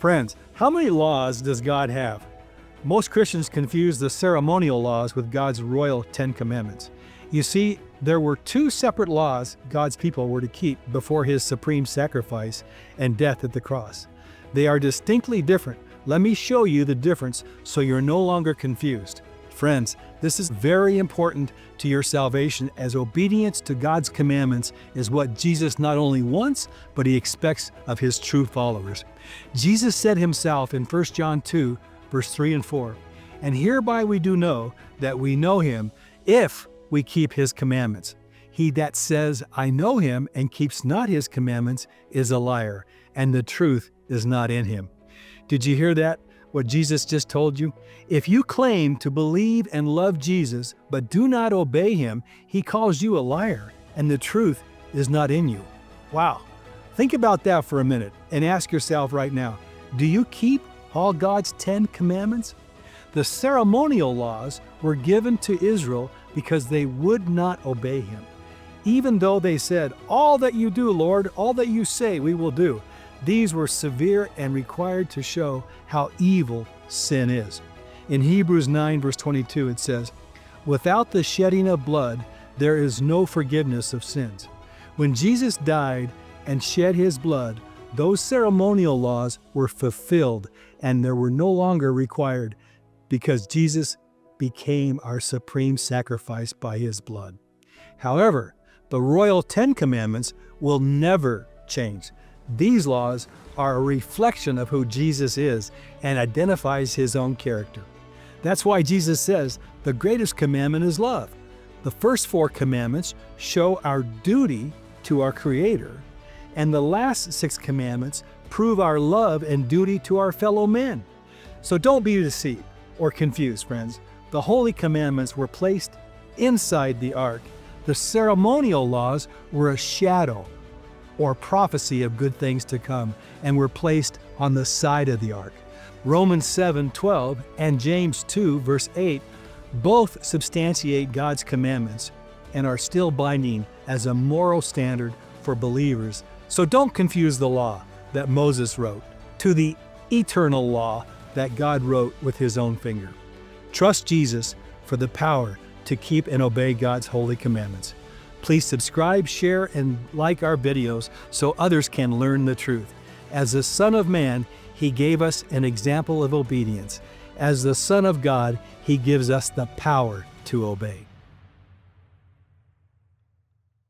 Friends, how many laws does God have? Most Christians confuse the ceremonial laws with God's royal 10 commandments. You see, there were two separate laws God's people were to keep before his supreme sacrifice and death at the cross. They are distinctly different. Let me show you the difference so you're no longer confused. Friends, this is very important to your salvation, as obedience to God's commandments is what Jesus not only wants, but he expects of his true followers. Jesus said himself in 1 John 2, verse 3 and 4, "And hereby we do know that we know him, if we keep his commandments. He that says, I know him, and keeps not his commandments is a liar, and the truth is not in him." Did you hear that? What Jesus just told you? If you claim to believe and love Jesus, but do not obey him, he calls you a liar, and the truth is not in you. Wow. Think about that for a minute and ask yourself right now, do you keep all God's 10 commandments? The ceremonial laws were given to Israel because they would not obey him. Even though they said, "All that you do, Lord, all that you say, we will do." These were severe and required to show how evil sin is. In Hebrews 9, verse 22, it says, "Without the shedding of blood, there is no forgiveness of sins." When Jesus died and shed his blood, those ceremonial laws were fulfilled and they were no longer required because Jesus became our supreme sacrifice by his blood. However, the royal 10 commandments will never change. These laws are a reflection of who Jesus is and identifies his own character. That's why Jesus says the greatest commandment is love. The first 4 commandments show our duty to our Creator, and the last 6 commandments prove our love and duty to our fellow men. So don't be deceived or confused, friends. The holy commandments were placed inside the ark. The ceremonial laws were a shadow or prophecy of good things to come, and were placed on the side of the ark. Romans 7:12 and James 2, verse 8 both substantiate God's commandments and are still binding as a moral standard for believers. So don't confuse the law that Moses wrote to the eternal law that God wrote with his own finger. Trust Jesus for the power to keep and obey God's holy commandments. Please subscribe, share, and like our videos so others can learn the truth. As the Son of Man, he gave us an example of obedience. As the Son of God, he gives us the power to obey.